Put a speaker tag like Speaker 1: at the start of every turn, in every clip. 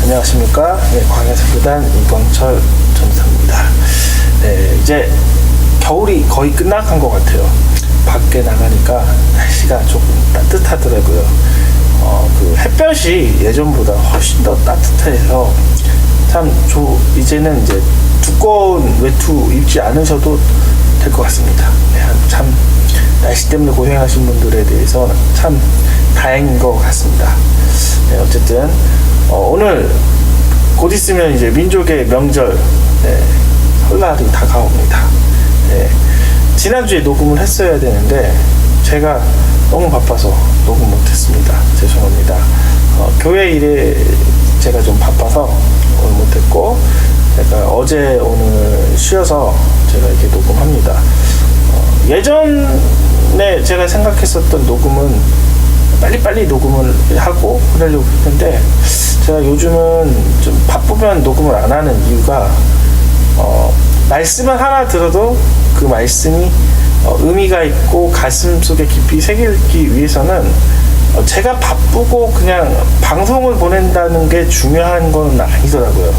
Speaker 1: 안녕하십니까. 광야사교단 이광철 전사입니다. 이제 겨울이 거의 끝나간 것 같아요. 밖에 나가니까 날씨가 조금 따뜻하더라고요. 그 햇볕이 예전보다 훨씬 더 따뜻해서 참 이제는 이제 두꺼운 외투 입지 않으셔도 될 것 같습니다. 참 날씨 때문에 고생하신 분들에 대해서 참 다행인 것 같습니다. 어쨌든 오늘 곧 있으면 이제 민족의 명절 설날이 다가옵니다. 지난주에 녹음을 했어야 되는데 제가 너무 바빠서 녹음 못했습니다. 죄송합니다. 교회 일에 제가 좀 바빠서 오늘 못했고, 제가 어제 오늘 쉬어서 제가 이렇게 녹음합니다. 예전에 제가 생각했었던 녹음은 빨리빨리 녹음을 하고 그러려고 했는데, 제가 요즘은 좀 바쁘면 녹음을 안 하는 이유가 말씀을 하나 들어도 그 말씀이 의미가 있고 가슴 속에 깊이 새기기 위해서는 제가 바쁘고 그냥 방송을 보낸다는 게 중요한 건 아니더라고요.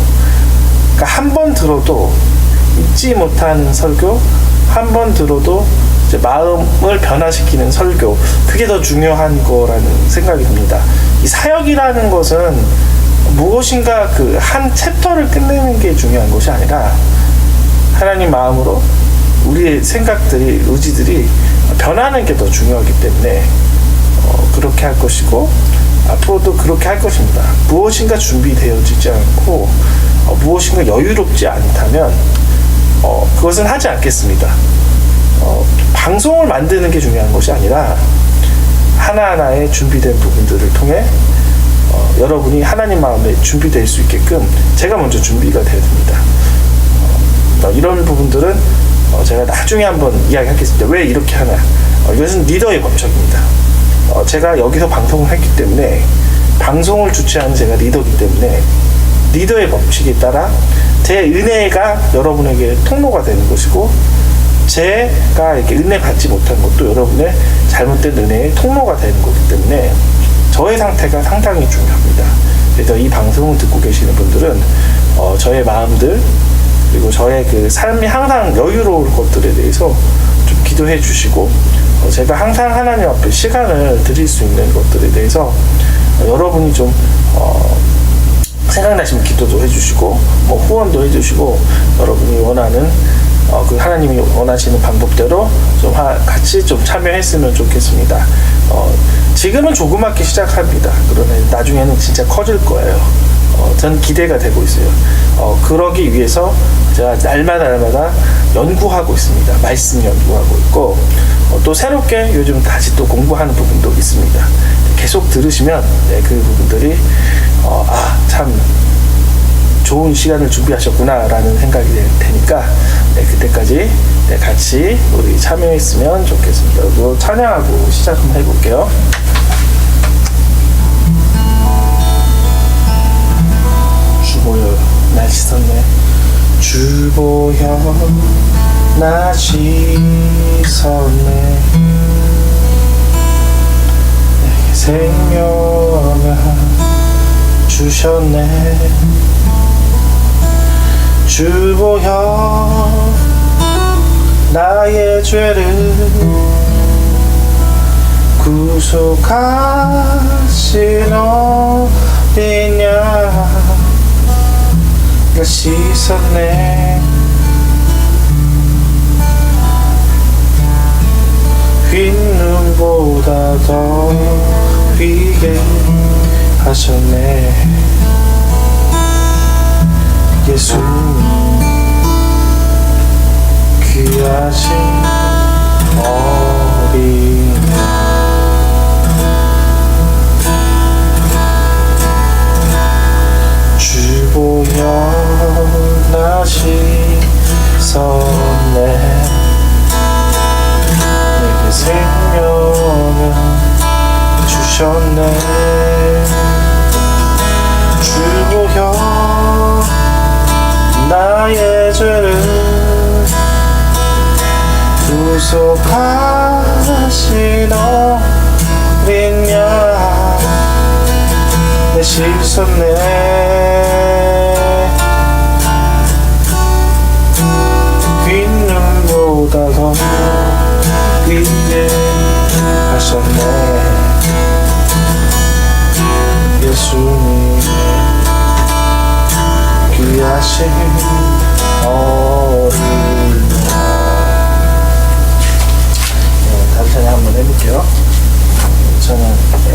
Speaker 1: 그러니까 한 번 들어도 잊지 못하는 설교, 한 번 들어도 이제 마음을 변화시키는 설교, 그게 더 중요한 거라는 생각이 듭니다. 이 사역이라는 것은 무엇인가 그 한 챕터를 끝내는 게 중요한 것이 아니라 하나님 마음으로 우리의 생각들이, 의지들이 변하는 게 더 중요하기 때문에 그렇게 할 것이고, 앞으로도 그렇게 할 것입니다. 무엇인가 준비되어지지 않고 무엇인가 여유롭지 않다면 그것은 하지 않겠습니다. 방송을 만드는 게 중요한 것이 아니라 하나하나의 준비된 부분들을 통해 여러분이 하나님 마음에 준비될 수 있게끔 제가 먼저 준비가 되어야 됩니다. 이런 부분들은 제가 나중에 한번 이야기하겠습니다. 왜 이렇게 하나? 이것은 리더의 법칙입니다. 제가 여기서 방송을 했기 때문에, 방송을 주최하는 제가 리더이기 때문에 리더의 법칙에 따라 제 은혜가 여러분에게 통로가 되는 것이고, 제가 이렇게 은혜 받지 못한 것도 여러분의 잘못된 은혜의 통로가 되는 거기 때문에 저의 상태가 상당히 중요합니다. 그래서 이 방송을 듣고 계시는 분들은 저의 마음들, 그리고 저의 그 삶이 항상 여유로울 것들에 대해서 좀 기도해 주시고, 제가 항상 하나님 앞에 시간을 드릴 수 있는 것들에 대해서 여러분이 좀 생각나시면 기도도 해주시고, 후원도 해주시고, 여러분이 원하는 그 하나님이 원하시는 방법대로 좀 같이 좀 참여했으면 좋겠습니다. 지금은 조그맣게 시작합니다. 그러나 나중에는 진짜 커질 거예요. 전 기대가 되고 있어요. 그러기 위해서 제가 날마다 연구하고 있습니다. 말씀 연구하고 있고, 또 새롭게 요즘 다시 또 공부하는 부분도 있습니다. 계속 들으시면 그 부분들이 참 좋은 시간을 준비하셨구나 라는 생각이 되니까 그때까지 같이 우리 참여했으면 좋겠습니다. 그리고 찬양하고 시작 한번 해볼게요. 주보여 날 씻었네. 주보여 날 씻었네. 내게 생명을 주셨네. 주보여 나의 죄를 구속하신 어린 양 씻었네. 흰 눈보다 더 휘게 하셨네. 예수님 귀하신 어린 양, 주보여 나 씻었네. 내게 생명을 주셨네. 주보여 나의 죄를 구속하신 어린 양 씻었네. 귓눈보다 더 귀에 하셨네. 예수님 귀하신 어린이. 다음 찬양 한번 해볼게요. 찬양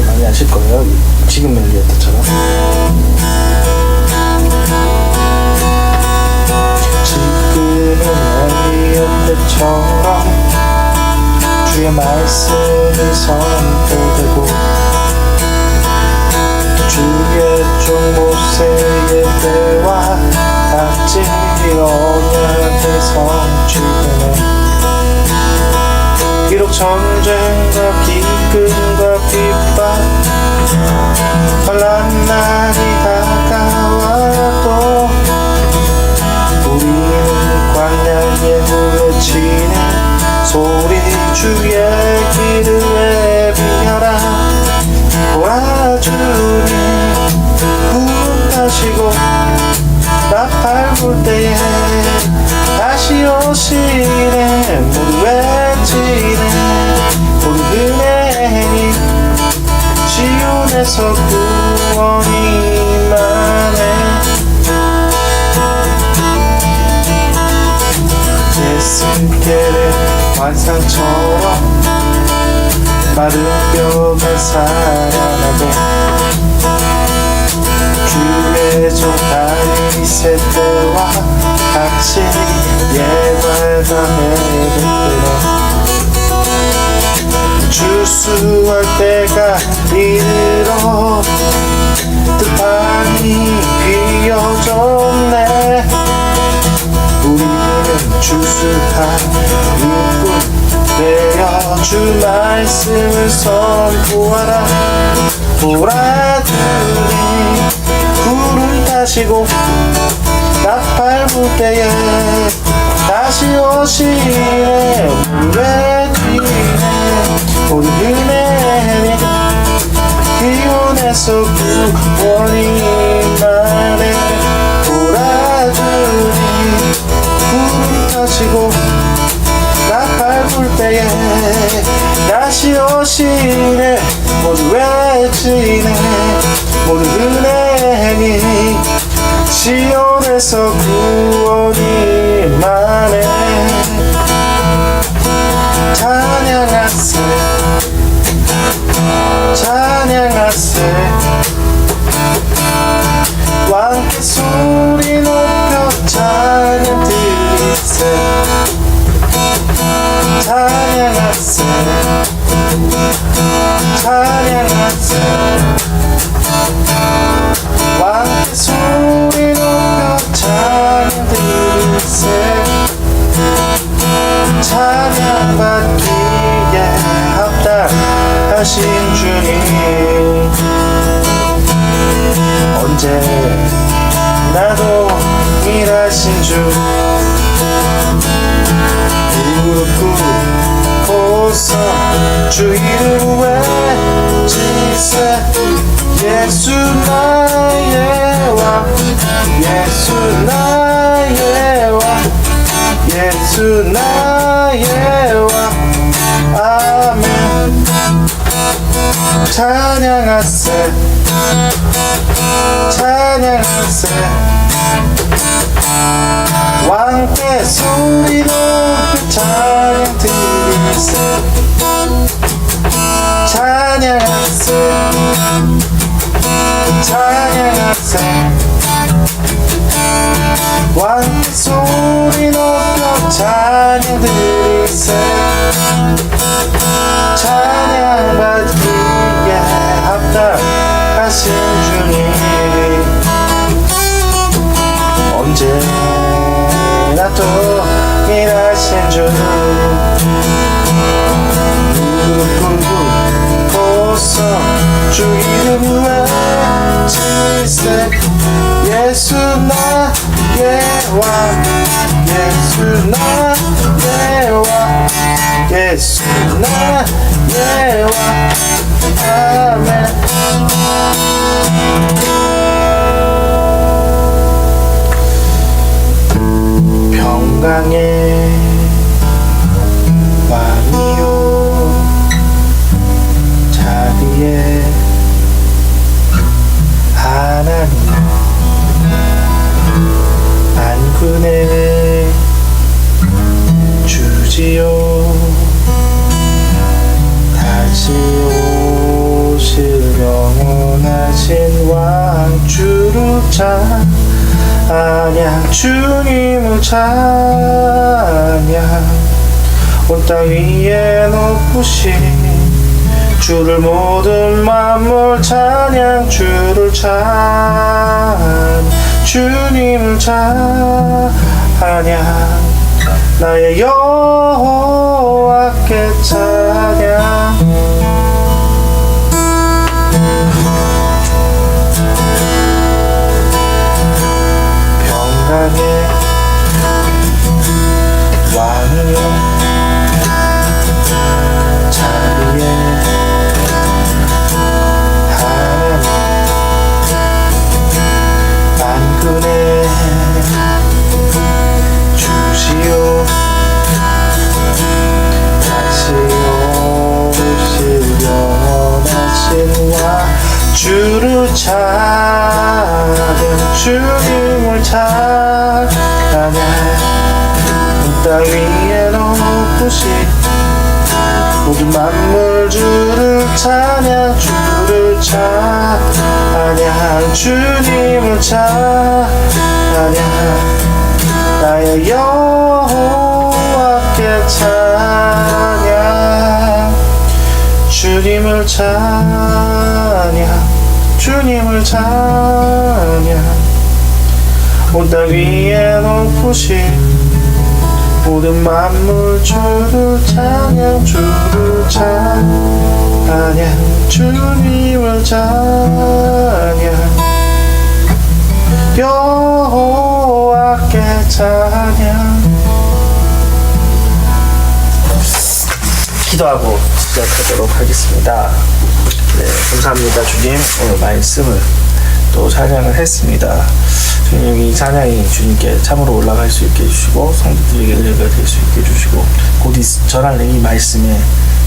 Speaker 1: 많이 아실 거예요. 지금 멜리에트처럼. 지금은 멜리에트처럼 주의 말씀이 선포되고 주의 종 모세의 때와 같이 언약의 성취되네. 비록 전쟁과 기근과 핍박 환난 날이 다가와도 우리는 광야에 외치는 소리 주의 길을 비하라. 보아주니 구름 타시고 나팔 불 때에 다시 오시네. 모두 외치네. 모두 은혜니 시온에서 구원이 임하네. 예수께를 환상처럼 마른 뼈가 살아나고 주의 종 다윗의 때와 같이 예발과 해를 주수할 때가 이르러 들판이 비어졌네. 우리는 주수할 일꾼 되어 주 말씀을 선포하라. 보라들이 구름 타시고 나팔 불 때에 다시 오시네. 외치네. 우리 은혜니 기온에서 구원이 임하네. 보라들이 구름 타시고 나팔 불 때에 다시 오시네. 모두 외치네. 모두 은혜니 시온에서 구원이 임하네. 찬양하세 찬양하세 왕께 소리 높여 찬양 드리세. 찬양하세 찬양하세 왕께 소리 높여 찬양 드리세. 찬양받기에 합당하신 주님 언제나도 일하신 주 무릎 꿇고서 주 이름 외치세. 예수 나의 왕 예수 나의 왕 예수 나의 왕. 아멘. 찬양하세 찬양하세 왕께 소리 높여 찬양 드리세. 찬양하세 찬양하세 왕께 소리 높여 찬양 드리세. 찬양받기에 합당하신 주님 언제나 또 일하신 주 무릎 꿇고서 주 이름 외치세. 예수 나의 왕 예수 나의 왕 예수 나의 왕. 아멘. 찬양 주님을 찬양 온 땅 위에 높으신 주를 모든 만물 찬양 주를 주님을 찬양 나의 여호와께 찬양 평강의 왕이여 자비의 하나님 만군의 주시오 다시 오실 영원하신 와 주를 찬양 주님을 찬양 땅 위에 높으신 모든 만물 주를 찬양 주를 찬양 주님을 찬양 나의 여호와께 찬양 주님을 찬양 주님을 찬양 온 땅 위에 높으신 모든 만물 주를 찬양 주를 찬양 주님을 찬양 여호와께 찬양 기도하고 시작하도록 하겠습니다. 네, 감사합니다. 주님 오늘 말씀을 또 찬양을 했습니다. 주님 이 찬양이 주님께 참으로 올라갈 수 있게 해주시고 성도들에게 은혜가 될 수 있게 해주시고 곧 전하는 이 말씀에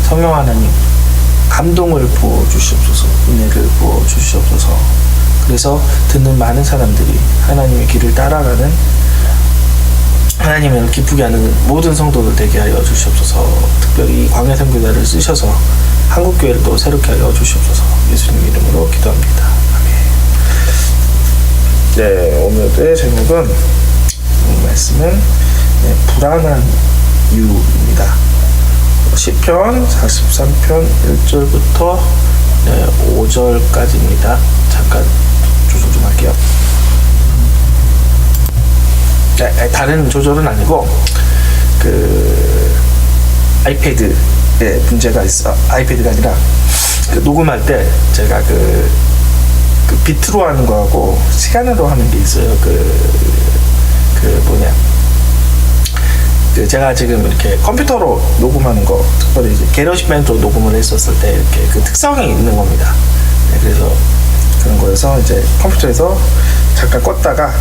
Speaker 1: 성령 하나님 감동을 부어주시옵소서 은혜를 부어주시옵소서 그래서 듣는 많은 사람들이 하나님의 길을 따라가는 하나님을 기쁘게 하는 모든 성도들 되게 하여 주시옵소서 특별히 광야선교단을 쓰셔서 한국교회를 또 새롭게 하여 주시옵소서 예수님 이름으로 기도합니다. 네, 오늘의 제목은 말씀은 불안한 이유입니다. 시편 43편 1절부터 5절까지입니다. 잠깐 조절 좀 할게요. 네, 다른 조절은 아니고 그 아이패드에 문제가 있어. 아이패드가 아니라 그 녹음할 때 제가 그 비트로 하는 거하고 시간으로 하는 게 있어요. 제가 지금 이렇게 컴퓨터로 녹음하는 거, 특별히 이제 게러지밴드로 녹음을 했었을 때 이렇게 그 특성이 있는 겁니다. 네, 그래서 그런 거여서 이제 컴퓨터에서 잠깐 껐다가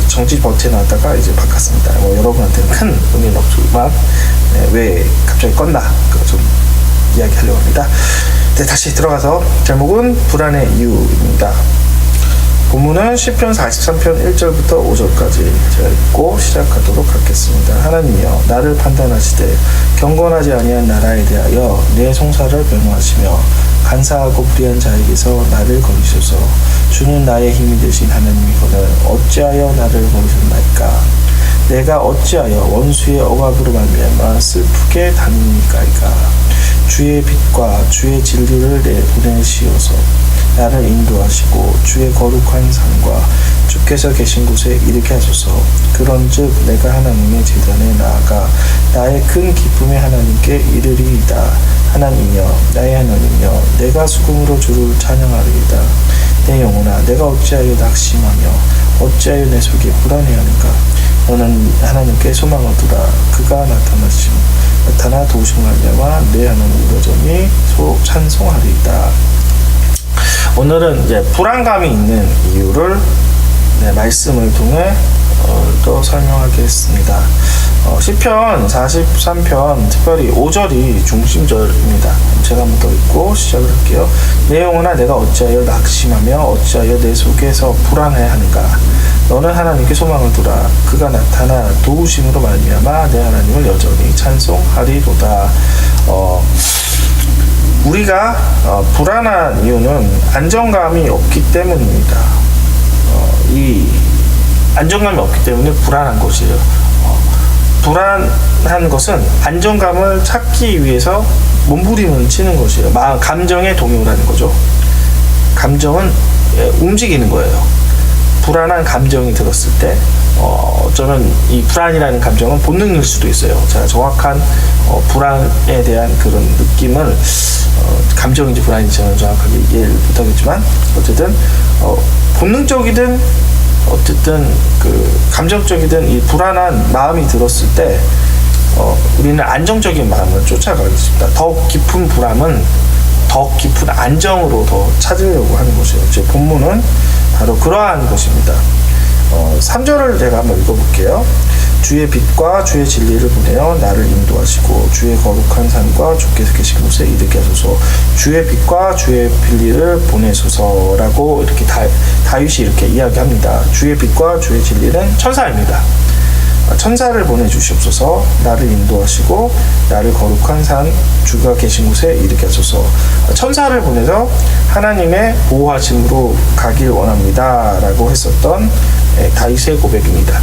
Speaker 1: 정지 버튼 하다가 이제 바꿨습니다. 뭐 여러분한테는 큰 의미는 없지만 왜 갑자기 껐나 그거 좀 이야기하려고 합니다. 네, 다시 들어가서 제목은 불안의 이유입니다. 본문은 시편 43편 1절부터 5절까지 제가 읽고 시작하도록 하겠습니다. 하나님이여 나를 판단하시되 경건하지 아니한 나라에 대하여 내 송사를 변호하시며 간사하고 불의한 자에게서 나를 거두소서. 주는 나의 힘이 되신 하나님이거늘 어찌하여 나를 거두셨나이까. 내가 어찌하여 원수의 억압으로 말미암아 슬프게 다니니까이까. 주의 빛과 주의 진리를 내보내시어서 나를 인도하시고 주의 거룩한 산과 주께서 계신 곳에 이르게 하소서. 그런즉 내가 하나님의 제단에 나아가 나의 큰 기쁨의 하나님께 이르리이다. 하나님이여 나의 하나님이여 내가 수금으로 주를 찬양하리이다. 내 영혼아 내가 어찌하여 낙심하며 어찌하여 내 속에 불안해하는가. 너는 하나님께 소망을 두라. 그가 나타나 도우심을 말미암아 내 하나님 여전히 찬송하리이다. 오늘은 이제 불안감이 있는 이유를 말씀을 통해 또 설명하겠습니다. 시편 43편 특별히 5절이 중심절입니다. 제가 한번 더 읽고 시작을 할게요. 내 영혼아 내가 어찌하여 낙심하며 어찌하여 내 속에서 불안해하는가. 너는 하나님께 소망을 두라. 그가 나타나 도우심으로 말미암아 내 하나님을 여전히 찬송하리로다. 우리가 불안한 이유는 안정감이 없기 때문입니다. 이 안정감이 없기 때문에 불안한 것이에요. 불안한 것은 안정감을 찾기 위해서 몸부림을 치는 것이에요. 감정에 동요를 하는 거죠. 감정은 움직이는 거예요. 불안한 감정이 들었을 때 어쩌면 이 불안이라는 감정은 본능일 수도 있어요. 제가 정확한 불안에 대한 그런 느낌을 감정인지 불안인지 저는 정확하게 이해를 못하겠지만 어쨌든 본능적이든 어쨌든 그 감정적이든 이 불안한 마음이 들었을 때 우리는 안정적인 마음을 쫓아가겠습니다. 더 깊은 불안은 더 깊은 안정으로 더 찾으려고 하는 것이에요. 제 본문은 바로 그러한 것입니다. 3절을 제가 한번 읽어볼게요. 주의 빛과 주의 진리를 보내어 나를 인도하시고 주의 거룩한 산과 주께서 계신 곳에 이르게 하소서. 주의 빛과 주의 진리를 보내소서라고 이렇게 다윗이 이렇게 이야기합니다. 주의 빛과 주의 진리는 천사입니다. 천사를 보내주시옵소서. 나를 인도하시고 나를 거룩한 산 주가 계신 곳에 이르게 하소서. 천사를 보내서 하나님의 보호하심으로 가길 원합니다 라고 했었던 다윗의 고백입니다.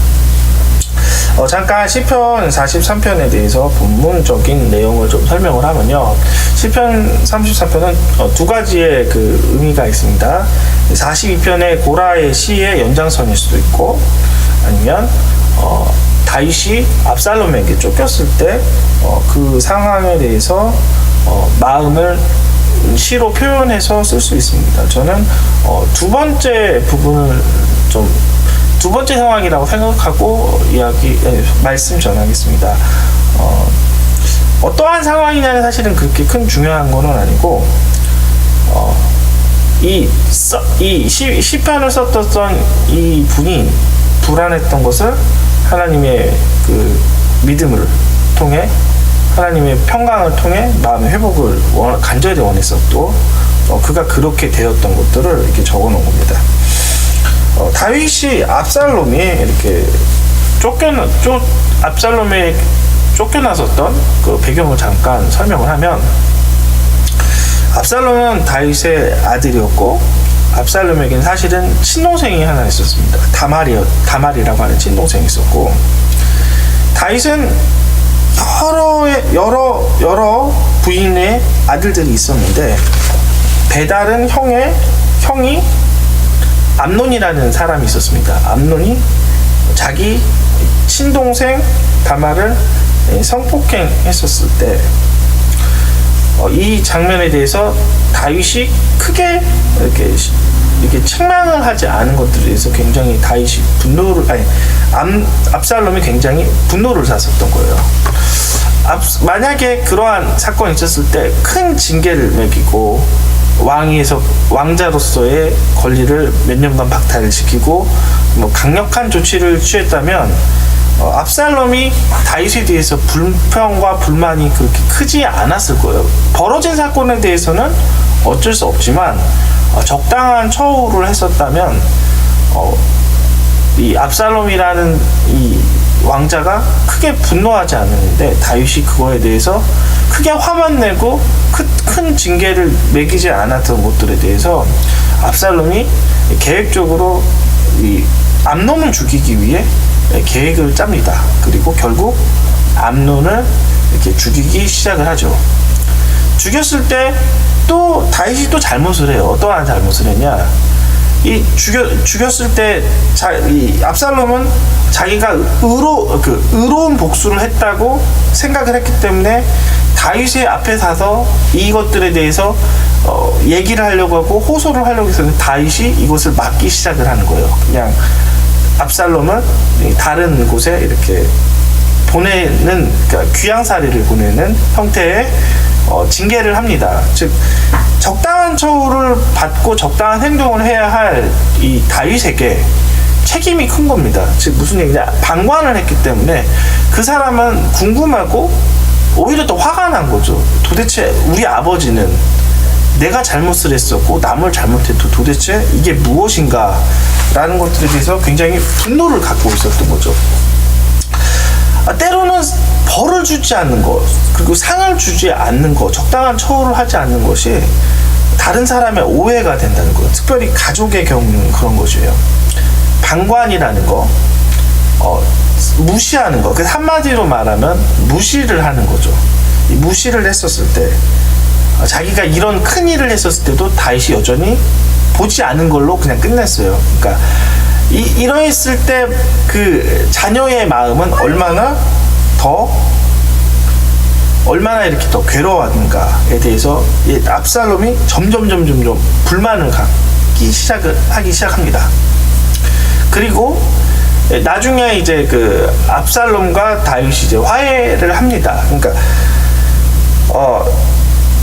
Speaker 1: 잠깐 시편 43편에 대해서 본문적인 내용을 좀 설명을 하면요, 시편 33편은 두 가지의 그 의미가 있습니다. 42편의 고라의 시의 연장선일 수도 있고, 아니면 다윗이 압살롬에게 쫓겼을 때 그 상황에 대해서 마음을 시로 표현해서 쓸 수 있습니다. 저는 두 번째 부분을 두 번째 상황이라고 생각하고 말씀 전하겠습니다. 어떠한 상황이냐는 사실은 그렇게 큰 중요한 거는 아니고, 이 시편을 썼던 이 분이 불안했던 것을 하나님의 그 믿음을 통해, 하나님의 평강을 통해 마음의 회복을 간절히 원했었고, 그가 그렇게 되었던 것들을 이렇게 적어 놓은 겁니다. 다윗이 압살롬이 이렇게 압살롬에 쫓겨났었던 그 배경을 잠깐 설명을 하면, 압살롬은 다윗의 아들이었고, 압살롬에게는 사실은 친동생이 하나 있었습니다. 다말이라고 하는 친동생이 있었고, 다윗은 여러 부인의 아들들이 있었는데, 배달은 형이 암논이라는 사람이 있었습니다. 암논이 자기 친동생 다말을 성폭행했었을 때, 이 장면에 대해서 다윗이 크게 이렇게 책망을 하지 않은 것들에 대해서 굉장히 다윗이 압살롬이 굉장히 분노를 샀었던 거예요. 만약에 그러한 사건이 있었을 때 큰 징계를 매기고 왕자로서의 권리를 몇 년간 박탈을 시키고 강력한 조치를 취했다면, 압살롬이 다윗에 대해서 불평과 불만이 그렇게 크지 않았을 거예요. 벌어진 사건에 대해서는 어쩔 수 없지만 적당한 처우를 했었다면 이 압살롬이라는 이 왕자가 크게 분노하지 않았는데, 다윗이 그거에 대해서 크게 화만 내고 큰 징계를 매기지 않았던 것들에 대해서 압살롬이 계획적으로 이 암논을 죽이기 위해 계획을 짭니다. 그리고 결국 암논을 이렇게 죽이기 시작을 하죠. 죽였을 때 또 다윗이 또 잘못을 해요. 어떠한 잘못을 했냐? 이 죽였을 때 이 압살롬은 자기가 의로운 복수를 했다고 생각을 했기 때문에 다윗의 앞에 서서 이것들에 대해서 얘기를 하려고 하고 호소를 하려고 해서 다윗이 이것을 막기 시작을 하는 거예요. 그냥 압살롬을 다른 곳에 이렇게 보내는, 그러니까 귀양살이를 보내는 형태의 징계를 합니다. 즉 적당한 처우를 받고 적당한 행동을 해야 할 이 다윗에게 책임이 큰 겁니다. 즉 무슨 얘기냐, 방관을 했기 때문에 그 사람은 궁금하고 오히려 더 화가 난 거죠. 도대체 우리 아버지는 내가 잘못을 했었고 남을 잘못해도 도대체 이게 무엇인가 라는 것들에 대해서 굉장히 분노를 갖고 있었던 거죠. 때로는 벌을 주지 않는 것, 그리고 상을 주지 않는 것, 적당한 처우를 하지 않는 것이 다른 사람의 오해가 된다는 것, 특별히 가족의 경우는 그런 것이에요. 방관이라는 거, 무시하는 거. 그래서 한마디로 말하면 무시를 하는 거죠. 이 무시를 했었을 때 자기가 이런 큰 일을 했었을 때도 다윗이 여전히 보지 않은 걸로 그냥 끝냈어요. 그러니까 이러했을 때 그 자녀의 마음은 얼마나 이렇게 더 괴로워하는가에 대해서 압살롬이 점점 불만을 하기 시작합니다. 그리고 나중에 이제 그 압살롬과 다윗이 이제 화해를 합니다. 그러니까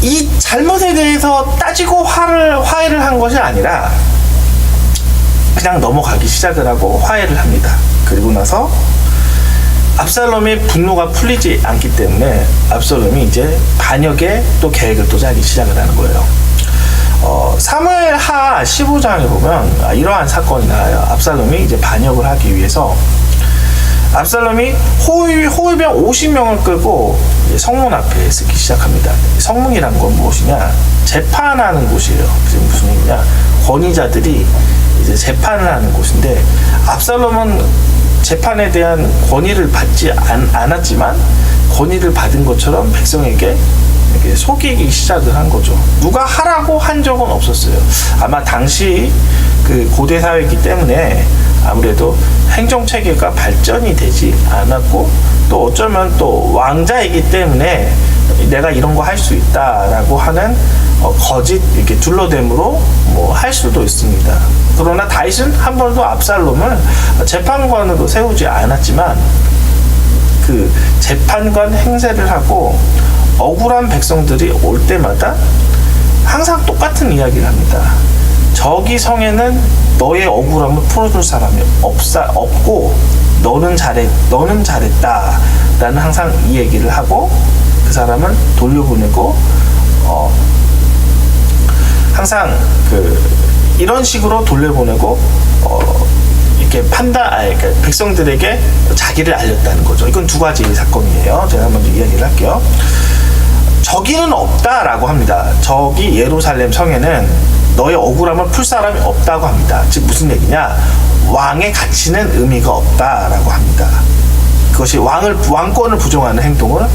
Speaker 1: 이 잘못에 대해서 따지고 화해를 한 것이 아니라 그냥 넘어가기 시작을 하고 화해를 합니다. 그리고 나서 압살롬의 분노가 풀리지 않기 때문에 압살롬이 이제 반역의 또 계획을 또 짜기 시작을 하는 거예요. 사무엘하 15장에 보면 이러한 사건이 나와요. 압살롬이 이제 반역을 하기 위해서 압살롬이 호위병 50명을 끌고 성문 앞에 서기 시작합니다. 성문이란 건 무엇이냐? 재판하는 곳이에요. 무슨 얘기냐? 권위자들이 이제 재판을 하는 곳인데 압살롬은 재판에 대한 권위를 받지 않았지만 권위를 받은 것처럼 백성에게 이렇게 속이기 시작을 한 거죠. 누가 하라고 한 적은 없었어요. 아마 당시 그 고대 사회이기 때문에 아무래도 행정 체계가 발전이 되지 않았고 또 어쩌면 또 왕자이기 때문에 내가 이런 거 할 수 있다라고 하는 거짓 이렇게 둘러댐으로 뭐 할 수도 있습니다. 그러나 다윗은 한 번도 압살롬을 재판관으로 세우지 않았지만 그 재판관 행세를 하고 억울한 백성들이 올 때마다 항상 똑같은 이야기를 합니다. 저기 성에는 너의 억울함을 풀어줄 사람이 없고 너는 잘했다 라는 항상 이 얘기를 하고 그 사람을 돌려보내고 항상 이런 식으로 돌려보내고 이렇게 그러니까 백성들에게 자기를 알렸다는 거죠. 이건 두 가지 사건이에요. 제가 먼저 이야기를 할게요. 저기는 없다라고 합니다. 저기 예루살렘 성에는 너의 억울함을 풀 사람이 없다고 합니다. 즉 무슨 얘기냐? 왕의 가치는 의미가 없다라고 합니다. 그것이 왕권을 부정하는 행동을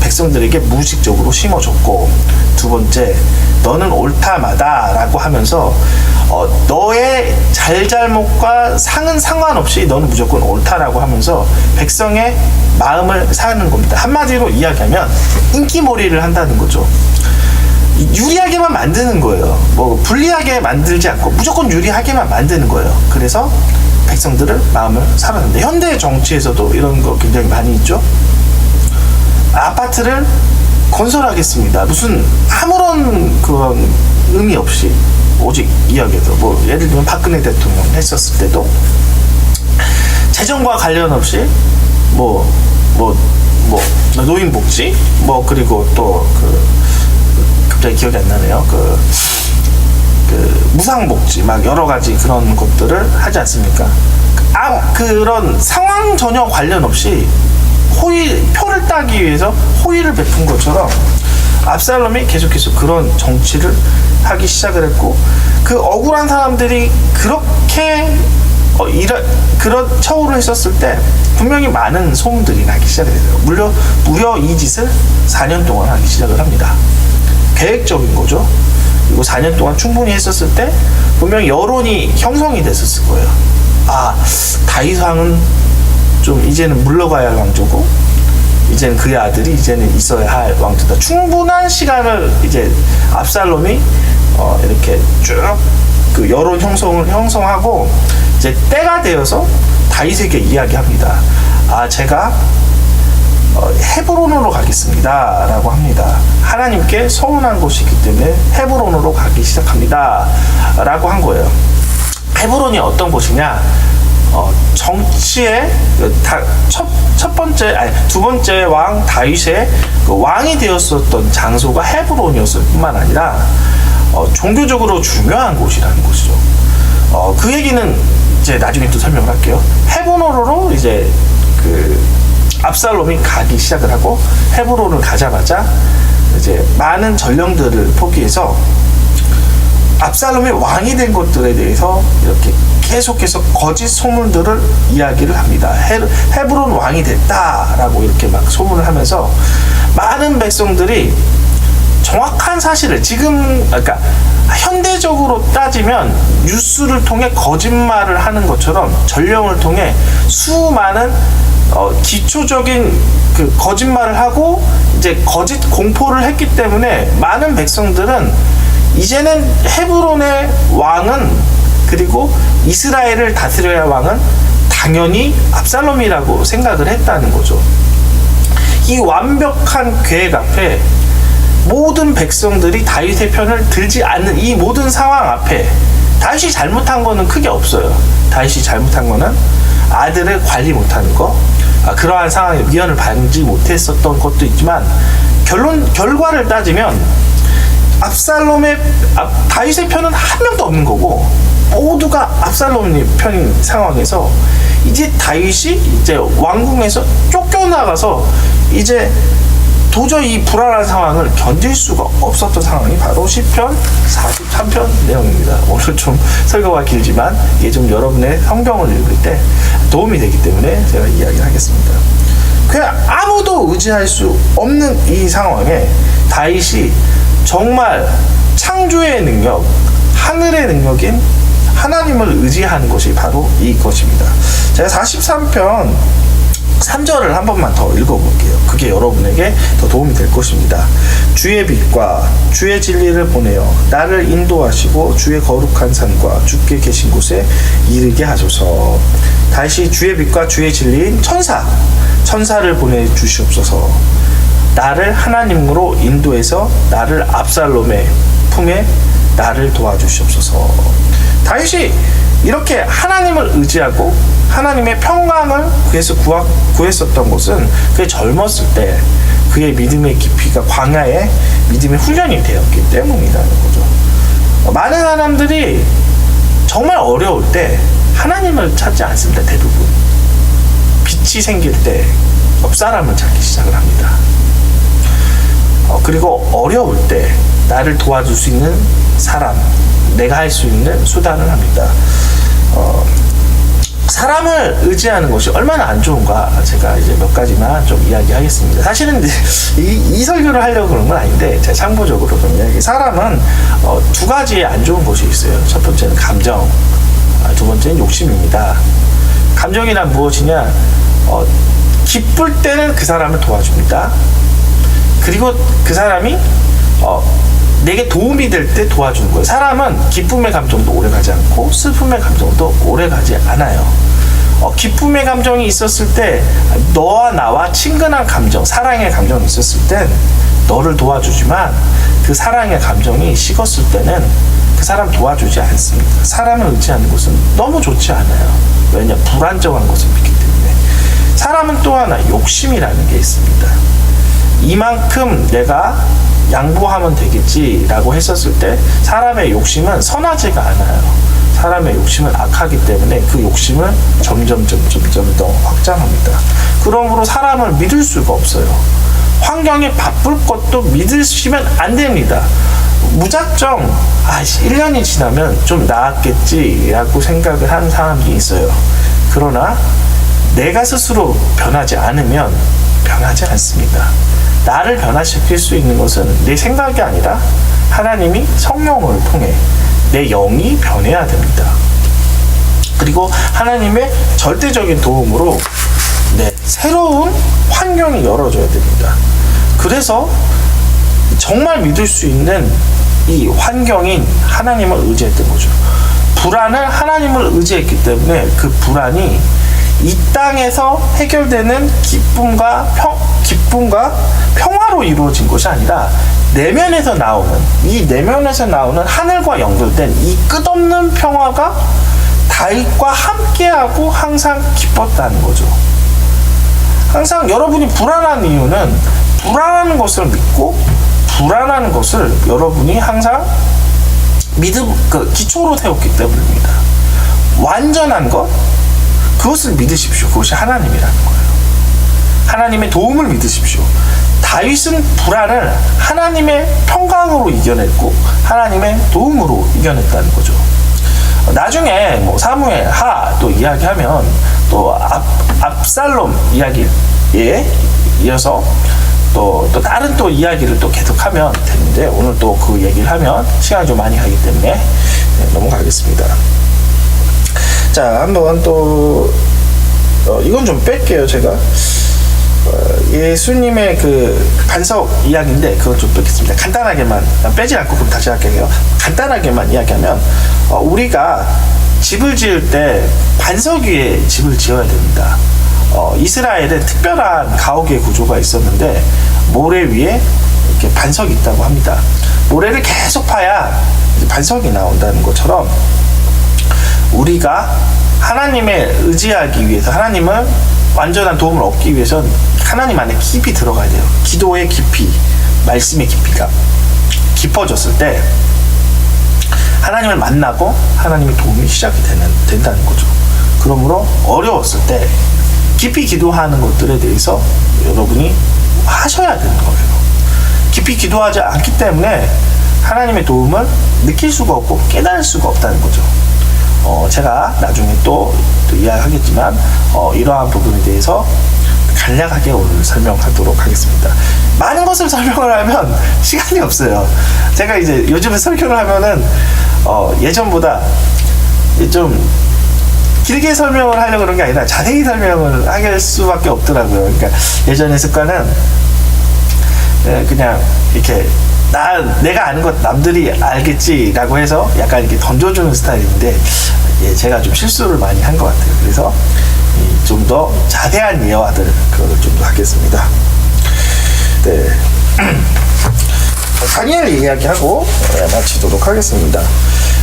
Speaker 1: 백성들에게 무의식적으로 심어줬고, 두 번째, 너는 옳다마다라고 하면서 너의 잘잘못과 상은 상관없이 너는 무조건 옳다라고 하면서 백성의 마음을 사는 겁니다. 한마디로 이야기하면 인기몰이를 한다는 거죠. 유리하게만 만드는 거예요. 뭐 불리하게 만들지 않고 무조건 유리하게만 만드는 거예요. 그래서 백성들을 마음을 사로잡는데, 현대 정치에서도 이런 거 굉장히 많이 있죠. 아파트를 건설하겠습니다. 무슨 아무런 그런 의미 없이 오직 이야기해서 뭐 예를 들면 박근혜 대통령 했었을 때도 재정과 관련 없이 뭐 노인복지 그리고 또 갑자기 기억이 안 나네요. 무상복지 막 여러 가지 그런 것들을 하지 않습니까? 그런 상황 전혀 관련 없이 표를 따기 위해서 호의를 베푼 것처럼 압살롬이 계속해서 그런 정치를 하기 시작을 했고, 그 억울한 사람들이 그렇게 그런 처우를 했었을 때 분명히 많은 소문들이 나기 시작을 해요. 무려 이 짓을 4년 동안 하기 시작을 합니다. 계획적인 거죠. 그리고 4년 동안 충분히 했었을 때 분명히 여론이 형성이 됐었을 거예요. 다윗 왕은 좀 이제는 물러가야 할 왕조고, 이제는 그의 아들이 이제는 있어야 할 왕조다. 충분한 시간을 이제 압살롬이 이렇게 쭉 그 여론 형성하고 이제 때가 되어서 다윗에게 이야기합니다. 제가 헤브론으로 가겠습니다 라고 합니다. 하나님께 서운한 곳이기 때문에 헤브론으로 가기 시작합니다 라고 한 거예요. 헤브론이 어떤 곳이냐? 정치의 두 번째 왕 다윗의 왕이 되었었던 장소가 헤브론이었을 뿐만 아니라 종교적으로 중요한 곳이라는 것이죠. 그 얘기는 이제 나중에 또 설명을 할게요. 헤브론으로 이제 압살롬이 가기 시작을 하고, 헤브론을 가자마자 이제 많은 전령들을 포기해서 압살롬이 왕이 된 것들에 대해서 이렇게 계속해서 거짓 소문들을 이야기를 합니다. 헤브론 왕이 됐다라고 이렇게 막 소문을 하면서 많은 백성들이 정확한 사실을 그러니까 현대적으로 따지면 뉴스를 통해 거짓말을 하는 것처럼 전령을 통해 수많은 기초적인 그 거짓말을 하고 이제 거짓 공포를 했기 때문에 많은 백성들은 이제는 헤브론의 왕은 그리고 이스라엘을 다스려야 할 왕은 당연히 압살롬이라고 생각을 했다는 거죠. 이 완벽한 계획 앞에 모든 백성들이 다윗의 편을 들지 않는 이 모든 상황 앞에 다윗이 잘못한 거는 크게 없어요. 다윗이 잘못한 거는 아들을 관리 못하는 거, 그러한 상황에 위헌을 받지 못했었던 것도 있지만 결과를 따지면 다윗의 편은 한 명도 없는 거고 모두가 압살롬의 편인 상황에서 이제 다윗이 이제 왕궁에서 쫓겨나가서 이제 도저히 이 불안한 상황을 견딜 수가 없었던 상황이 바로 시편 43편 내용입니다. 오늘 좀 설교가 길지만 이게 좀 여러분의 성경을 읽을 때 도움이 되기 때문에 제가 이야기를 하겠습니다. 그냥 아무도 의지할 수 없는 이 상황에 다윗이 정말 창조의 능력, 하늘의 능력인 하나님을 의지하는 것이 바로 이것입니다. 제가 43편 3절을 한 번만 더 읽어볼게요. 그게 여러분에게 더 도움이 될 것입니다. 주의 빛과 주의 진리를 보내어 나를 인도하시고 주의 거룩한 산과 주께 계신 곳에 이르게 하소서. 다시 주의 빛과 주의 진리인 천사를 보내주시옵소서. 나를 하나님으로 인도해서 나를 압살롬의 품에 나를 도와주시옵소서. 다윗이 이렇게 하나님을 의지하고 하나님의 평강을 구했었던 것은 그의 젊었을 때 그의 믿음의 깊이가 광야의 믿음의 훈련이 되었기 때문이라는 거죠. 많은 사람들이 정말 어려울 때 하나님을 찾지 않습니다. 대부분 빛이 생길 때 옆 사람을 찾기 시작을 합니다. 그리고 어려울 때 나를 도와줄 수 있는 사람, 내가 할 수 있는 수단을 합니다. 사람을 의지하는 것이 얼마나 안 좋은가 제가 이제 몇 가지만 좀 이야기하겠습니다. 사실은 이 설교를 하려고 그런 건 아닌데 제가 참고적으로 좀 이야기. 사람은 두 가지의 안 좋은 것이 있어요. 첫 번째는 감정, 두 번째는 욕심입니다. 감정이란 무엇이냐? 기쁠 때는 그 사람을 도와줍니다. 그리고 그 사람이 내게 도움이 될 때 도와주는 거예요. 사람은 기쁨의 감정도 오래가지 않고 슬픔의 감정도 오래가지 않아요. 기쁨의 감정이 있었을 때 너와 나와 친근한 감정, 사랑의 감정이 있었을 땐 너를 도와주지만 그 사랑의 감정이 식었을 때는 그 사람 도와주지 않습니다. 사람을 의지하는 것은 너무 좋지 않아요. 왜냐? 불안정한 것을 믿기 때문에. 사람은 또 하나 욕심이라는 게 있습니다. 이만큼 내가 양보하면 되겠지라고 했었을 때 사람의 욕심은 선하지가 않아요. 사람의 욕심은 악하기 때문에 그 욕심을 점점 더 확장합니다. 그러므로 사람을 믿을 수가 없어요. 환경이 바쁠 것도 믿으시면 안 됩니다. 무작정 1년이 지나면 좀 나았겠지라고 생각을 하는 사람들이 있어요. 그러나 내가 스스로 변하지 않으면 변하지 않습니다. 나를 변화시킬 수 있는 것은 내 생각이 아니라 하나님이 성령을 통해 내 영이 변해야 됩니다. 그리고 하나님의 절대적인 도움으로 새로운 환경이 열어줘야 됩니다. 그래서 정말 믿을 수 있는 이 환경인 하나님을 의지했던 거죠. 불안을 하나님을 의지했기 때문에 그 불안이 이 땅에서 해결되는 기쁨과 평화로 이루어진 것이 아니라 내면에서 나오는 하늘과 연결된 이 끝없는 평화가 다윗과 함께하고 항상 기뻤다는 거죠. 항상 여러분이 불안한 이유는 불안한 것을 믿고 불안한 것을 여러분이 항상 기초로 세웠기 때문입니다. 완전한 것, 그것을 믿으십시오. 그것이 하나님이라는 거예요. 하나님의 도움을 믿으십시오. 다윗은 불안을 하나님의 평강으로 이겨냈고 하나님의 도움으로 이겨냈다는 거죠. 나중에 뭐 사무엘 하 또 이야기하면 또 압살롬 이야기에 이어서 또 다른 또 이야기를 또 계속하면 되는데, 오늘 또 그 얘기를 하면 시간이 좀 많이 가기 때문에 넘어가겠습니다. 자, 한번 또 이건 좀 뺄게요. 제가 예수님의 그 반석 이야기인데 그건 좀 뺐겠습니다. 간단하게만 빼지 않고 그럼 다시 할게요. 간단하게만 이야기하면 우리가 집을 지을 때 반석 위에 집을 지어야 됩니다. 이스라엘에 특별한 가옥의 구조가 있었는데 모래 위에 이렇게 반석이 있다고 합니다. 모래를 계속 파야 반석이 나온다는 것처럼 우리가 하나님을 의지하기 위해서, 하나님을 완전한 도움을 얻기 위해서는 하나님 안에 깊이 들어가야 돼요. 기도의 깊이, 말씀의 깊이가 깊어졌을 때 하나님을 만나고 하나님의 도움이 시작이 된다는 거죠. 그러므로 어려웠을 때 깊이 기도하는 것들에 대해서 여러분이 하셔야 되는 거예요. 깊이 기도하지 않기 때문에 하나님의 도움을 느낄 수가 없고 깨달을 수가 없다는 거죠. 제가 나중에 또 이야기하겠지만 이러한 부분에 대해서 간략하게 오늘 설명하도록 하겠습니다. 많은 것을 설명을 하면 시간이 없어요. 제가 이제 요즘에 설교를 하면은 예전보다 좀 길게 설명을 하려고 그런 게 아니라 자세히 설명을 할 수밖에 없더라고요. 그러니까 예전의 습관은 그냥 이렇게 내가 아는 것 남들이 알겠지라고 해서 약간 이렇게 던져주는 스타일인데, 제가 좀 실수를 많이 한 것 같아요. 그래서 좀 더 자세한 예화들 그거를 좀 더 하겠습니다. 네. 다니엘 이야기하고 마치도록 하겠습니다.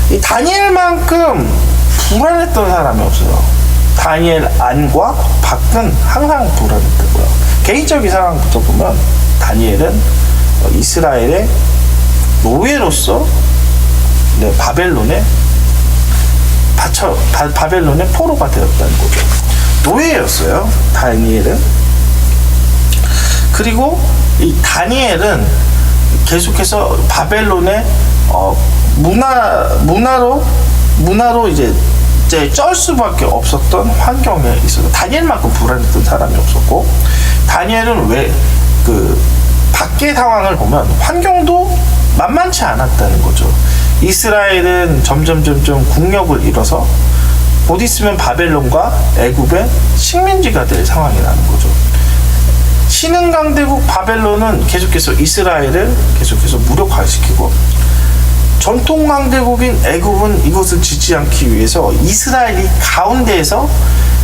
Speaker 1: 이 다니엘만큼 불안했던 사람이 없어요. 다니엘 안과 밖은 항상 불안했다고요. 개인적인 상황부터 보면 다니엘은 이스라엘의 노예로서 바벨론의 포로가 되었다는 거죠. 노예였어요, 다니엘은. 그리고 이 다니엘은 계속해서 바벨론의 문화로 이제 쩔 수밖에 없었던 환경에 있어서 다니엘만큼 불안했던 사람이 없었고, 다니엘은 왜 밖의 상황을 보면 환경도 만만치 않았다는 거죠. 이스라엘은 점점 국력을 잃어서 곧 있으면 바벨론과 애굽의 식민지가 될 상황이라는 거죠. 신흥강대국 바벨론은 계속해서 이스라엘을 계속해서 무력화시키고, 전통강대국인 애굽은 이것을 지지 않기 위해서 이스라엘이 가운데에서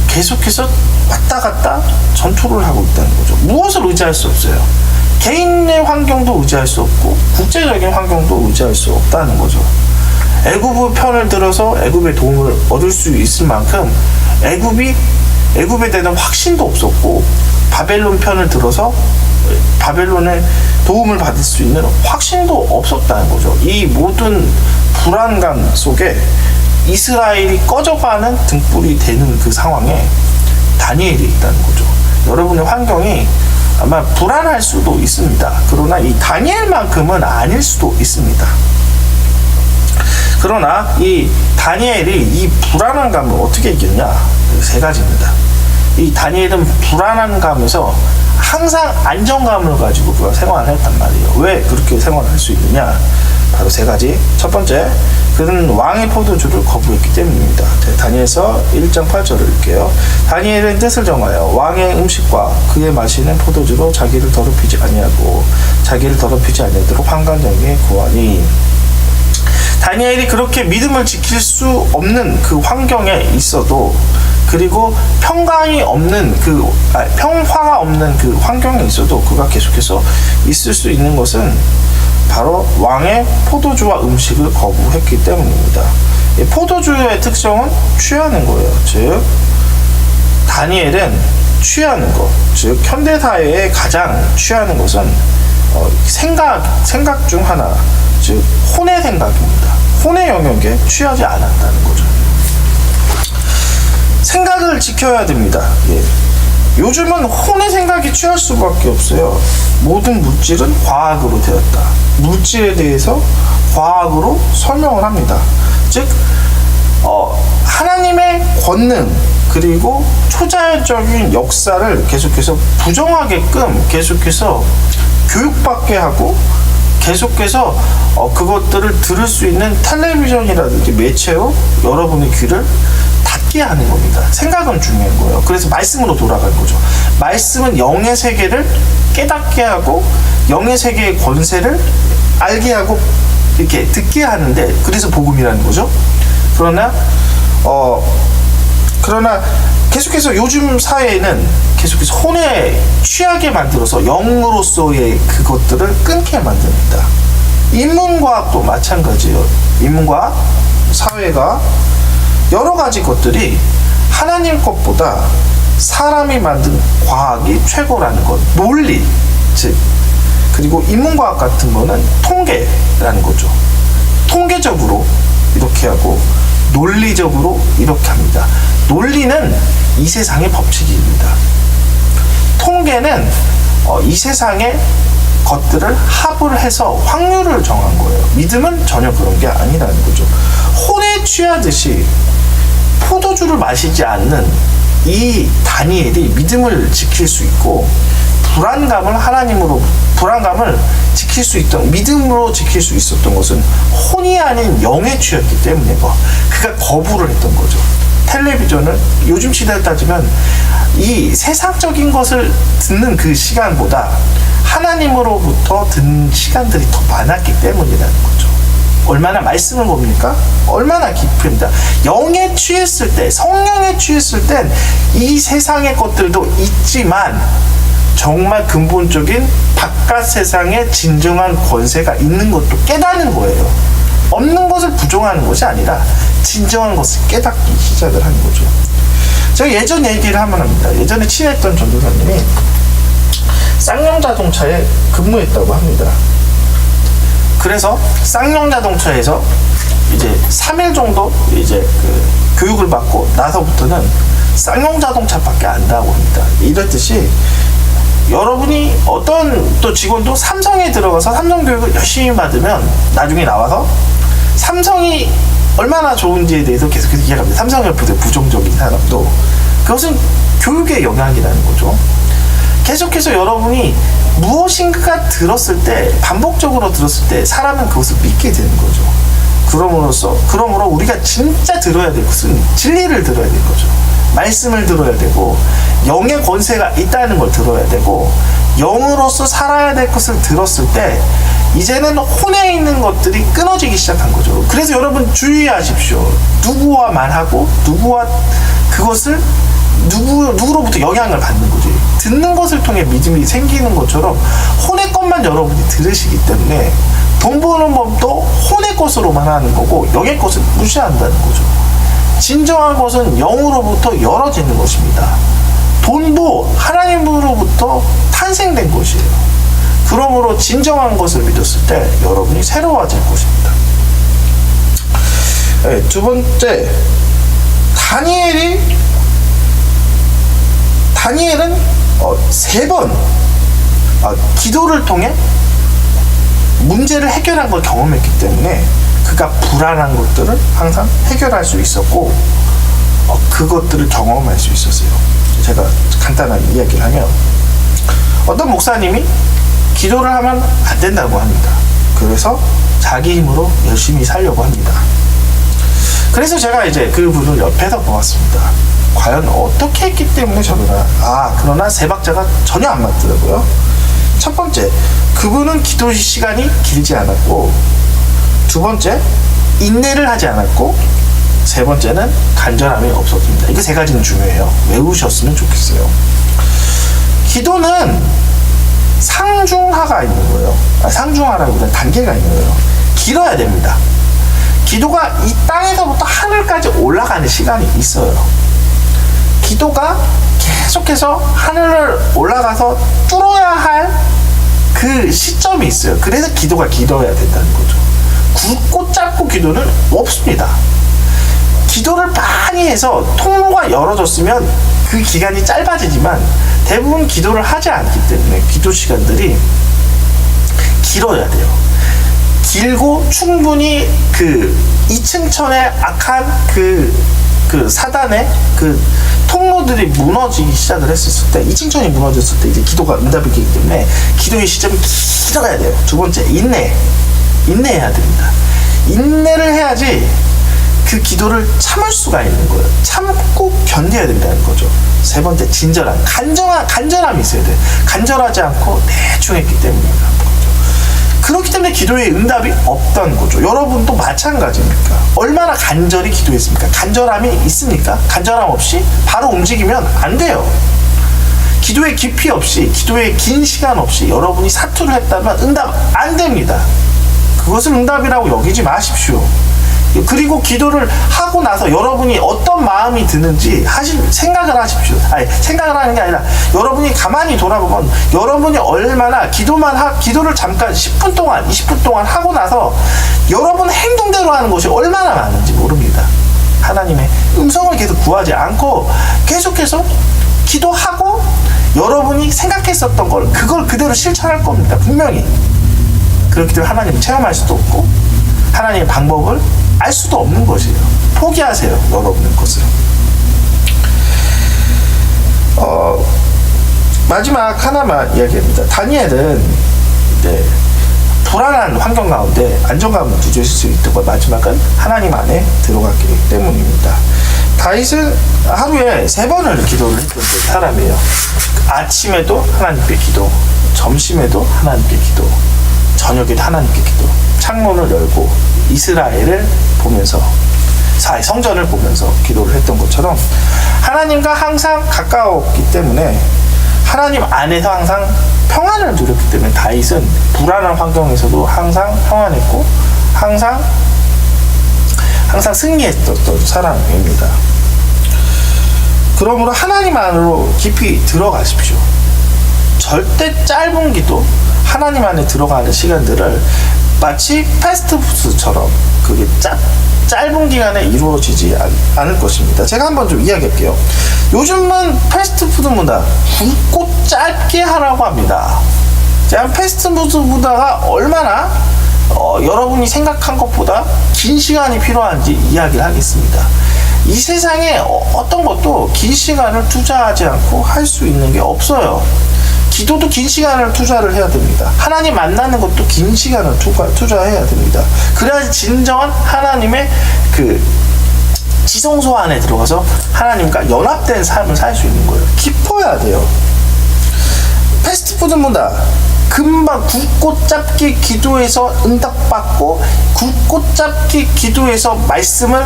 Speaker 1: 계속해서 왔다 갔다 전투를 하고 있다는 거죠. 무엇을 의지할 수 없어요. 개인의 환경도 의지할 수 없고 국제적인 환경도 의지할 수 없다는 거죠. 애굽의 편을 들어서 애굽의 도움을 얻을 수 있을 만큼 애굽에 대한 확신도 없었고, 바벨론 편을 들어서 바벨론의 도움을 받을 수 있는 확신도 없었다는 거죠. 이 모든 불안감 속에 이스라엘이 꺼져가는 등불이 되는 그 상황에 다니엘이 있다는 거죠. 여러분의 환경이 아마 불안할 수도 있습니다. 그러나 이 다니엘만큼은 아닐 수도 있습니다. 그러나 이 다니엘이 이 불안한 감을 어떻게 이겼냐? 세 가지입니다. 이 다니엘은 불안한 감에서 항상 안정감을 가지고 생활을 했단 말이에요. 왜 그렇게 생활을 할 수 있느냐? 바로 세 가지. 첫 번째, 그는 왕의 포도주를 거부했기 때문입니다. 다니엘서 1장 8절을 읽게요. 다니엘은 뜻을 정하여 왕의 음식과 그의 마시는 포도주로 자기를 더럽히지 아니하고 자기를 더럽히지 아니하도록 환관장에 구하니. 다니엘이 그렇게 믿음을 지킬 수 없는 그 환경에 있어도, 그리고 평화가 없는 그 환경에 있어도 그가 계속해서 있을 수 있는 것은 바로 왕의 포도주와 음식을 거부했기 때문입니다. 포도주의 특성은 취하는 거예요. 즉 다니엘은 취하는 것, 즉 현대사회에 가장 취하는 것은 생각 중 하나, 즉 혼의 생각입니다. 혼의 영역에 취하지 않았다는 거죠. 생각을 지켜야 됩니다. 요즘은 혼의 생각이 취할 수밖에 없어요. 모든 물질은 과학으로 되었다. 물질에 대해서 과학으로 설명을 합니다. 즉 하나님의 권능 그리고 초자연적인 역사를 계속해서 부정하게끔 계속해서 교육받게 하고 계속해서 그것들을 들을 수 있는 텔레비전이라든지 매체로 여러분의 귀를 닫게 하는 겁니다. 생각은 중요한 거예요. 그래서 말씀으로 돌아간 거죠. 말씀은 영의 세계를 깨닫게 하고 영의 세계의 권세를 알게 하고 이렇게 듣게 하는데, 그래서 복음이라는 거죠. 그러나 계속해서 요즘 사회에는 계속해서 혼에 취하게 만들어서 영으로서의 그것들을 끊게 만듭니다. 인문과학도 마찬가지예요. 인문과학, 사회가 여러 가지 것들이 하나님 것보다 사람이 만든 과학이 최고라는 것, 논리, 즉 그리고 인문과학 같은 거는 통계라는 거죠. 통계적으로 이렇게 하고 논리적으로 이렇게 합니다. 논리는 이 세상의 법칙입니다. 통계는 이 세상의 것들을 합을 해서 확률을 정한 거예요. 믿음은 전혀 그런 게 아니라는 거죠. 혼에 취하듯이 포도주를 마시지 않는 이 다니엘이 믿음을 지킬 수 있고 불안감을 지킬 수 있던, 믿음으로 지킬 수 있었던 것은 혼이 아닌 영에 취했기 때문에 그가 거부를 했던 거죠. 텔레비전은 요즘 시대에 따지면 이 세상적인 것을 듣는 그 시간보다 하나님으로부터 듣는 시간들이 더 많았기 때문이라는 거죠. 얼마나 말씀을 봅니까? 얼마나 깊습니다. 영에 취했을 때, 성령에 취했을 땐 이 세상의 것들도 있지만 정말 근본적인 바깥 세상에 진정한 권세가 있는 것도 깨닫는 거예요. 없는 것을 부정하는 것이 아니라 진정한 것을 깨닫기 시작을 하는 거죠. 제가 예전 얘기를 한번 합니다. 예전에 친했던 전도사님이 쌍용자동차에 근무했다고 합니다. 그래서 쌍용자동차에서 이제 3일 정도 이제 교육을 받고 나서부터는 쌍용자동차밖에 안 나오고 합니다. 이랬듯이 여러분이 어떤 또 직원도 삼성에 들어가서 삼성 교육을 열심히 받으면 나중에 나와서 삼성이 얼마나 좋은지에 대해서 계속해서 이야기합니다. 삼성에 부정적인 사람도 그것은 교육의 영향이라는 거죠. 계속해서 여러분이 무엇인가 들었을 때, 반복적으로 들었을 때 사람은 그것을 믿게 되는 거죠. 그러므로 우리가 진짜 들어야 될 것은 진리를 들어야 될 거죠. 말씀을 들어야 되고 영의 권세가 있다는 걸 들어야 되고 영으로서 살아야 될 것을 들었을 때 이제는 혼에 있는 것들이 끊어지기 시작한 거죠. 그래서 여러분 주의하십시오. 누구와 말하고 누구와 그것을 누구로부터 영향을 받는 거지. 듣는 것을 통해 믿음이 생기는 것처럼 혼의 것만 여러분이 들으시기 때문에 돈 버는 법도 혼의 것으로만 하는 거고 영의 것을 무시한다는 거죠. 진정한 것은 영으로부터 열어지는 것입니다. 돈도 하나님으로부터 탄생된 것이에요. 그러므로 진정한 것을 믿었을 때 여러분이 새로워질 것입니다. 네, 두 번째, 다니엘은 3번 기도를 통해 문제를 해결한 걸 경험했기 때문에 그가 불안한 것들을 항상 해결할 수 있었고 그것들을 경험할 수 있었어요. 제가 간단하게 이야기를 하면 어떤 목사님이 기도를 하면 안 된다고 합니다. 그래서 자기 힘으로 열심히 살려고 합니다. 그래서 제가 이제 그분을 옆에서 보았습니다. 과연 어떻게 했기 때문에 저러나. 그러나 세 박자가 전혀 안 맞더라고요. 첫 번째, 그분은 기도 시간이 길지 않았고, 두 번째, 인내를 하지 않았고, 세 번째는 간절함이 없었습니다. 이거 세 가지는 중요해요. 외우셨으면 좋겠어요. 기도는 상중하가 있는 거예요. 상중하라기보다는 단계가 있는 거예요. 길어야 됩니다. 기도가 이 땅에서부터 하늘까지 올라가는 시간이 있어요. 기도가 계속해서 하늘을 올라가서 뚫어야 할 그 시점이 있어요. 그래서 기도가 길어야 된다는 거죠. 굵고 짧고 기도는 없습니다. 기도를 많이 해서 통로가 열어졌으면 그 기간이 짧아지지만 대부분 기도를 하지 않기 때문에 기도 시간들이 길어야 돼요. 길고 충분히 그 2층천의 악한 그 사단의 그 통로들이 무너지기 시작을 했었을 때, 2층천이 무너졌을 때 이제 기도가 응답이 되기 때문에 기도의 시점이 길어가야 돼요. 두 번째, 인내해야 됩니다. 인내를 해야지 그 기도를 참을 수가 있는 거예요. 참고 견뎌야 된다는 거죠. 세 번째, 친절함. 간절함이 있어야 돼요. 간절하지 않고 대충 했기 때문입니다. 그렇기 때문에 기도의 응답이 없던 거죠. 여러분도 마찬가지입니까? 얼마나 간절히 기도했습니까? 간절함이 있습니까? 간절함 없이 바로 움직이면 안 돼요. 기도의 깊이 없이, 기도의 긴 시간 없이 여러분이 사투를 했다면 응답 안 됩니다. 그것을 응답이라고 여기지 마십시오. 그리고 기도를 하고 나서 여러분이 어떤 마음이 드는지 생각을 하십시오. 생각을 하는 게 아니라 여러분이 가만히 돌아보면 여러분이 얼마나 기도를 잠깐 10분 동안 20분 동안 하고 나서 여러분 행동대로 하는 것이 얼마나 많은지 모릅니다. 하나님의 음성을 계속 구하지 않고 계속해서 기도하고 여러분이 생각했었던 그걸 그대로 실천할 겁니다. 분명히. 그렇기 때문에 하나님을 체험할 수도 없고 하나님의 방법을 알 수도 없는 것이에요. 포기하세요. 여러분의 것을. 마지막 하나만 이야기합니다. 다니엘은 이제 불안한 환경 가운데 안정감을 누릴 수 있던 것, 마지막은 하나님 안에 들어갔기 때문입니다. 다윗은 하루에 3번을 기도를 했던 사람이에요. 아침에도 하나님께 기도, 점심에도 하나님께 기도, 저녁에도 하나님께 기도. 창문을 열고 이스라엘을 보면서, 성전을 보면서 기도를 했던 것처럼 하나님과 항상 가까웠기 때문에 하나님 안에서 항상 평안을 누렸기 때문에 다윗은 불안한 환경에서도 항상 평안했고 항상 승리했던 사람입니다. 그러므로 하나님 안으로 깊이 들어가십시오. 절대 짧은 기도, 하나님 안에 들어가는 시간들을 마치 패스트푸드처럼 그게 짧은 기간에 이루어지지 않을 것입니다. 제가 한번 좀 이야기할게요. 요즘은 패스트푸드 문화, 굵고 짧게 하라고 합니다. 제가 패스트푸드 문화가 얼마나 여러분이 생각한 것보다 긴 시간이 필요한지 이야기를 하겠습니다. 이 세상에 어떤 것도 긴 시간을 투자하지 않고 할 수 있는 게 없어요. 기도도 긴 시간을 투자를 해야 됩니다. 하나님 만나는 것도 긴 시간을 투자해야 됩니다. 그래야지 진정한 하나님의 그 지성소 안에 들어가서 하나님과 연합된 삶을 살 수 있는 거예요. 깊어야 돼요. 패스트푸드 문화, 금방 굵고 짧게 기도해서 응답받고 굵고 짧게 기도해서 말씀을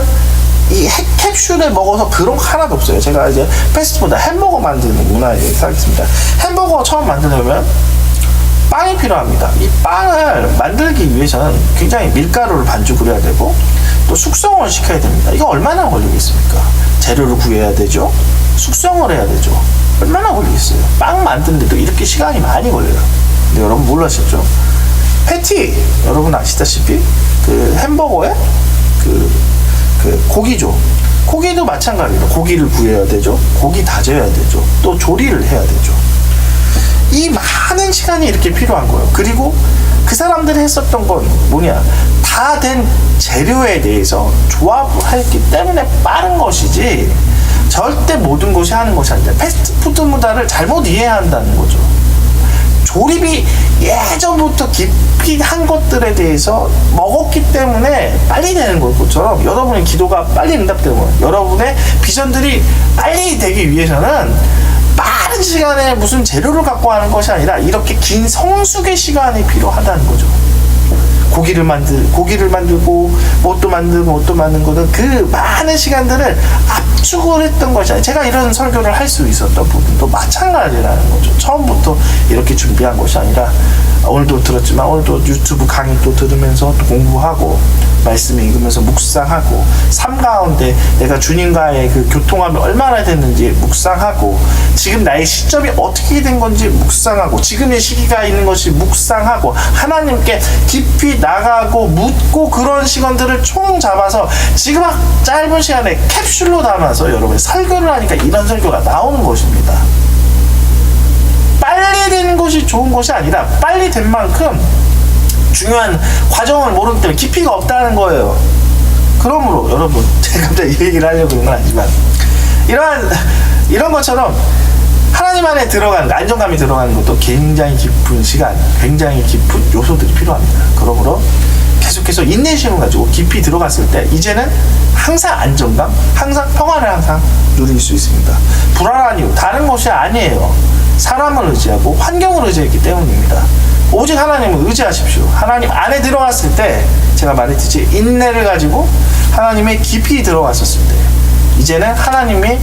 Speaker 1: 이 캡슐에 먹어서 그런 거 하나도 없어요. 제가 이제 패스트푸드 햄버거 만드는 문화에 대해서 하겠습니다. 햄버거 처음 만들려면 빵이 필요합니다. 이 빵을 만들기 위해서는 굉장히 밀가루를 반죽을 해야 되고 또 숙성을 시켜야 됩니다. 이거 얼마나 걸리겠습니까? 재료를 구해야 되죠. 숙성을 해야 되죠. 얼마나 걸리겠어요? 빵 만드는데도 이렇게 시간이 많이 걸려요. 근데 여러분 몰라셨죠? 패티, 여러분 아시다시피 그 햄버거에 그 고기죠. 고기도 마찬가지로 고기를 구해야 되죠. 고기 다져야 되죠. 또 조리를 해야 되죠. 이 많은 시간이 이렇게 필요한 거예요. 그리고 그 사람들이 했었던 건 뭐냐, 다 된 재료에 대해서 조합을 했기 때문에 빠른 것이지 절대 모든 것이 하는 것이 아니라 패스트푸드 문화를 잘못 이해한다는 거죠. 조립이 예전부터 깊이 한 것들에 대해서 먹었기 때문에 빨리 되는 것처럼 여러분의 기도가 빨리 응답되고 여러분의 비전들이 빨리 되기 위해서는 빠른 시간에 무슨 재료를 갖고 하는 것이 아니라 이렇게 긴 성숙의 시간이 필요하다는 거죠. 고기를 만들고 뭣도 만든 거는 그 많은 시간들을 압축을 했던 것이 아니라 제가 이런 설교를 할 수 있었던 부분도 마찬가지라는 거죠. 처음부터 이렇게 준비한 것이 아니라 오늘도 들었지만 오늘도 유튜브 강의 또 들으면서 또 공부하고 말씀 읽으면서 묵상하고 삶 가운데 내가 주님과의 그 교통함이 얼마나 됐는지 묵상하고 지금 나의 시점이 어떻게 된 건지 묵상하고 지금의 시기가 있는 것이 묵상하고 하나님께 깊이 나가고 묻고 그런 시간들을 총 잡아서 지금 짧은 시간에 캡슐로 담아서 여러분이 설교를 하니까 이런 설교가 나오는 것입니다. 빨리 되는 것이 좋은 것이 아니라 빨리 된 만큼 중요한 과정을 모르기 때문에 깊이가 없다는 거예요. 그러므로 여러분, 제가 갑자기 이 얘기를 하려고 하는 건 아니지만, 이런 것처럼 하나님 안에 들어가는, 안정감이 들어가는 것도 굉장히 깊은 시간, 굉장히 깊은 요소들이 필요합니다. 그러므로 계속해서 인내심을 가지고 깊이 들어갔을 때 이제는 항상 안정감, 항상 평안을 항상 누릴 수 있습니다. 불안한 이유 다른 것이 아니에요. 사람을 의지하고 환경을 의지했기 때문입니다. 오직 하나님을 의지하십시오. 하나님 안에 들어갔을 때 제가 말했듯이 인내를 가지고 하나님의 깊이 들어갔었을 때 이제는 하나님의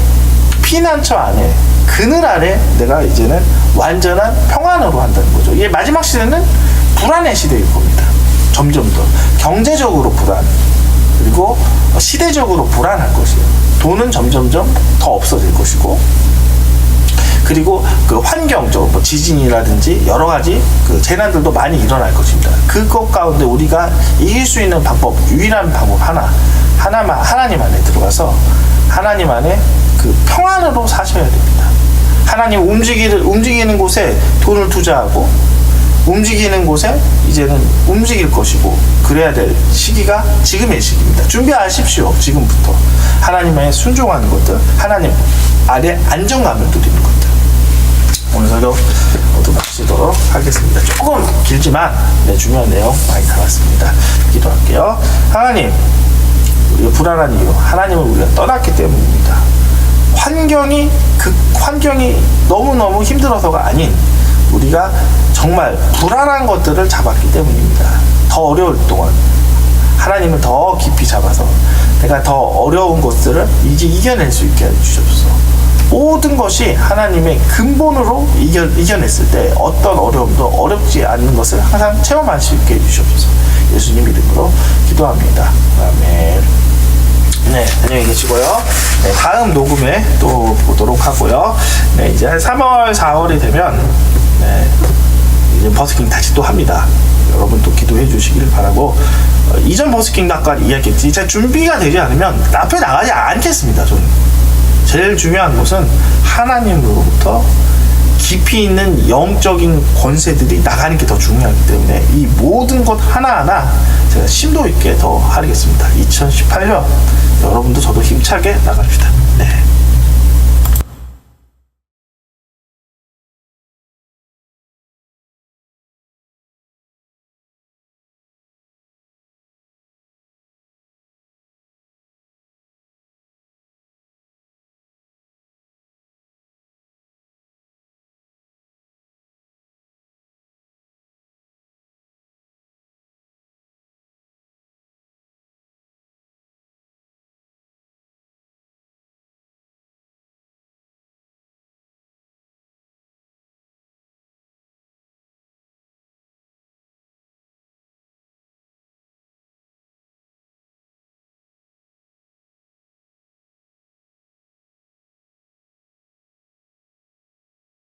Speaker 1: 피난처 안에, 그늘 아래 내가 이제는 완전한 평안으로 한다는 거죠. 이게 마지막 시대는 불안의 시대일 겁니다. 점점 더 경제적으로 불안, 그리고 시대적으로 불안할 것이에요. 돈은 점점점 더 없어질 것이고, 그리고 그 환경적, 뭐 지진이라든지 여러 가지 그 재난들도 많이 일어날 것입니다. 그것 가운데 우리가 이길 수 있는 방법, 유일한 방법 하나만, 하나님 안에 들어가서 하나님 안에 그 평안으로 사셔야 됩니다. 하나님 움직이는 곳에 돈을 투자하고, 움직이는 곳에 이제는 움직일 것이고, 그래야 될 시기가 지금의 시기입니다. 준비하십시오. 지금부터 하나님의 순종하는 것들, 하나님 아래 안정감을 누리는 것들. 오늘 설교 모두 마치도록 하겠습니다. 조금 길지만 중요한 내용 많이 담았습니다. 기도할게요. 하나님, 우리가 불안한 이유, 하나님을 우리가 떠났기 때문입니다. 환경이 너무너무 힘들어서가 아닌, 우리가 정말 불안한 것들을 잡았기 때문입니다. 더 어려울 동안 하나님을 더 깊이 잡아서 내가 더 어려운 것들을 이제 이겨낼 수 있게 해주셔서, 모든 것이 하나님의 근본으로 이겨냈을 때 어떤 어려움도 어렵지 않는 것을 항상 체험할 수 있게 해주셔서 예수님 이름으로 기도합니다. 아멘. 네, 안녕히 계시고요. 네, 다음 녹음에 또 보도록 하고요. 네, 이제 3월, 4월이 되면 이제 버스킹 다시 또 합니다. 여러분 또 기도해 주시기를 바라고, 이전 버스킹 아까 이야기했지, 제 준비가 되지 않으면 앞에 나가지 않겠습니다. 저는 제일 중요한 것은 하나님으로부터 깊이 있는 영적인 권세들이 나가는 게 더 중요하기 때문에 이 모든 것 하나하나 제가 심도 있게 더 하겠습니다. 2018년 여러분도 저도 힘차게 나갑시다. 네.